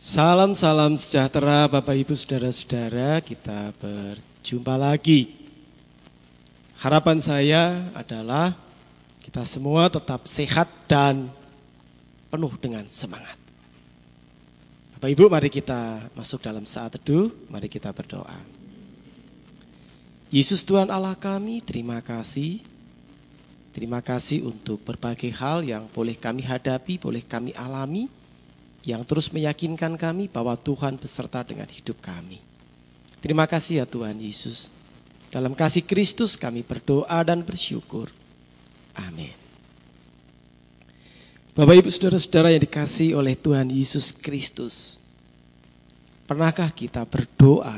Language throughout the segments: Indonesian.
Salam sejahtera Bapak Ibu Saudara-saudara, kita berjumpa lagi. Harapan saya adalah kita semua tetap sehat dan penuh dengan semangat. Bapak Ibu, mari kita masuk dalam saat teduh, mari kita berdoa. Yesus Tuhan Allah kami, terima kasih. Terima kasih untuk berbagai hal yang boleh kami hadapi, boleh kami alami, yang terus meyakinkan kami bahwa Tuhan beserta dengan hidup kami. Terima kasih ya Tuhan Yesus. Dalam kasih Kristus kami berdoa dan bersyukur. Amin. Bapak Ibu Saudara-saudara yang dikasihi oleh Tuhan Yesus Kristus, pernahkah kita berdoa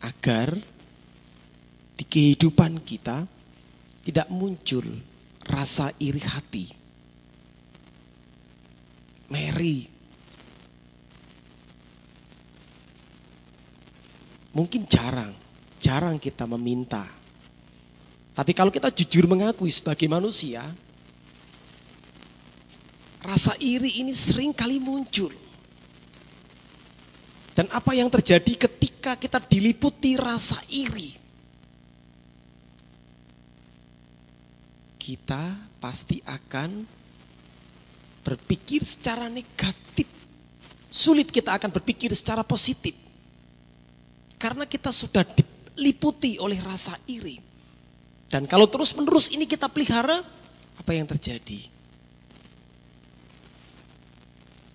agar di kehidupan kita tidak muncul rasa iri hati? Mary, mungkin jarang kita meminta. Tapi kalau kita jujur mengakui sebagai manusia, rasa iri ini sering kali muncul. Dan apa yang terjadi ketika kita diliputi rasa iri? Kita pasti akan berpikir secara negatif. Sulit kita akan berpikir secara positif. Karena kita sudah diliputi oleh rasa iri. Dan kalau terus-menerus ini kita pelihara, apa yang terjadi?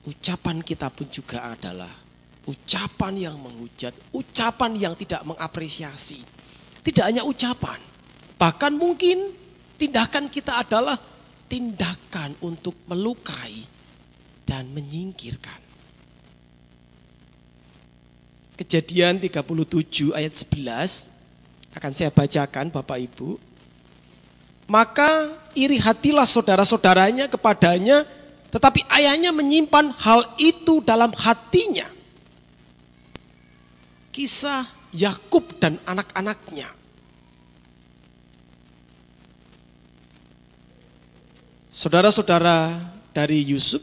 Ucapan kita pun juga adalah ucapan yang menghujat, ucapan yang tidak mengapresiasi. Tidak hanya ucapan, bahkan mungkin tindakan kita adalah tindakan untuk melukai dan menyingkirkan. Kejadian 37 ayat 11 akan saya bacakan Bapak Ibu. Maka iri hatilah saudara-saudaranya kepadanya, tetapi ayahnya menyimpan hal itu dalam hatinya. Kisah Yakub dan anak-anaknya. Saudara-saudara dari Yusuf,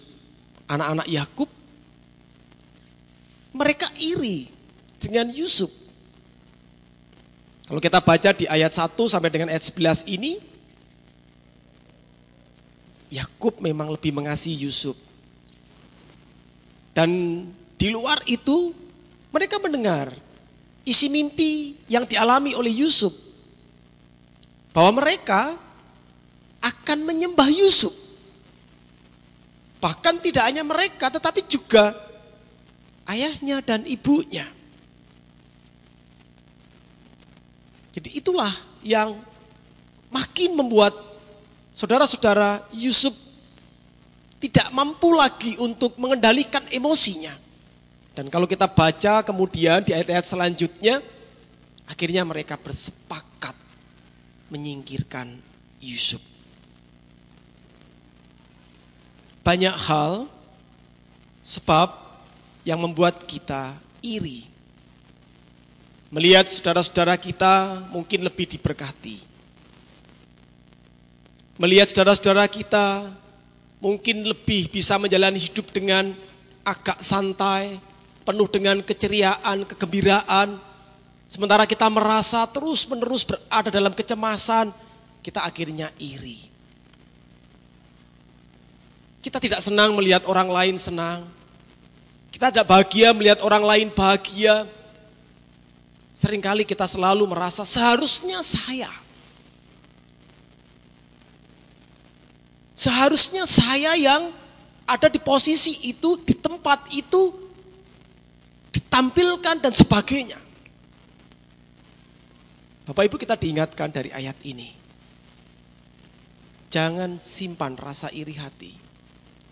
anak-anak Yakub, mereka iri dengan Yusuf. Kalau kita baca di ayat 1 sampai dengan ayat 11 ini, Yakub memang lebih mengasihi Yusuf. Dan di luar itu, mereka mendengar isi mimpi yang dialami oleh Yusuf. Bahwa mereka akan menyembah Yusuf. Bahkan tidak hanya mereka, tetapi juga ayahnya dan ibunya. Jadi itulah yang makin membuat saudara-saudara Yusuf tidak mampu lagi untuk mengendalikan emosinya. Dan kalau kita baca kemudian di ayat-ayat selanjutnya, akhirnya mereka bersepakat menyingkirkan Yusuf. Banyak hal sebab yang membuat kita iri. Melihat saudara-saudara kita mungkin lebih diberkati. Melihat saudara-saudara kita mungkin lebih bisa menjalani hidup dengan agak santai, penuh dengan keceriaan, kegembiraan. Sementara kita merasa terus-menerus berada dalam kecemasan, kita akhirnya iri. Kita tidak senang melihat orang lain senang. Kita tidak bahagia melihat orang lain bahagia. Seringkali kita selalu merasa seharusnya saya yang ada di posisi itu, di tempat itu, ditampilkan dan sebagainya. Bapak Ibu, kita diingatkan dari ayat ini. Jangan simpan rasa iri hati.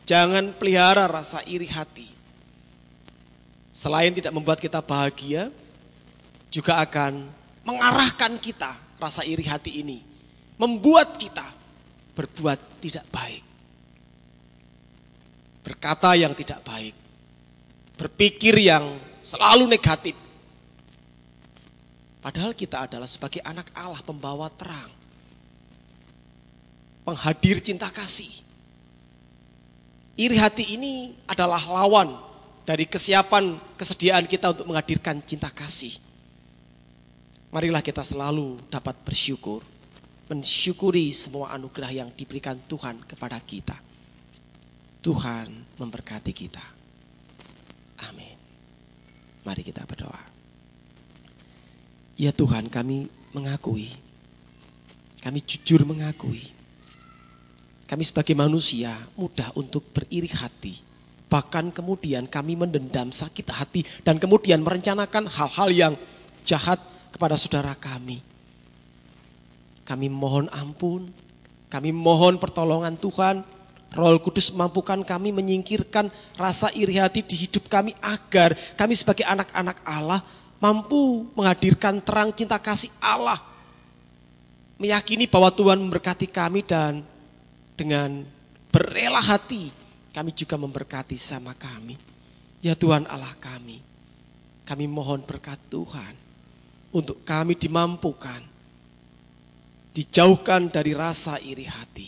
Jangan pelihara rasa iri hati. Selain tidak membuat kita bahagia, juga akan mengarahkan kita rasa iri hati ini. Membuat kita berbuat tidak baik. Berkata yang tidak baik. Berpikir yang selalu negatif. Padahal kita adalah sebagai anak Allah, pembawa terang. Penghadir cinta kasih. Iri hati ini adalah lawan dari kesiapan, kesediaan kita untuk menghadirkan cinta kasih. Marilah kita selalu dapat bersyukur, mensyukuri semua anugerah yang diberikan Tuhan kepada kita. Tuhan memberkati kita. Amin. Mari kita berdoa. Ya Tuhan, kami mengakui, kami jujur mengakui, kami sebagai manusia mudah untuk beriri hati. Bahkan kemudian kami mendendam sakit hati dan kemudian merencanakan hal-hal yang jahat kepada saudara kami. Kami mohon ampun, kami mohon pertolongan Tuhan. Roh Kudus mampukan kami menyingkirkan rasa iri hati di hidup kami agar kami sebagai anak-anak Allah mampu menghadirkan terang cinta kasih Allah. Meyakini bahwa Tuhan memberkati kami dan dengan berela hati kami juga memberkati sama kami. Ya Tuhan Allah kami mohon berkat Tuhan untuk kami dimampukan, dijauhkan dari rasa iri hati.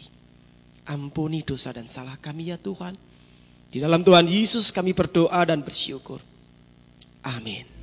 Ampuni dosa dan salah kami ya Tuhan. Di dalam Tuhan Yesus kami berdoa dan bersyukur. Amin.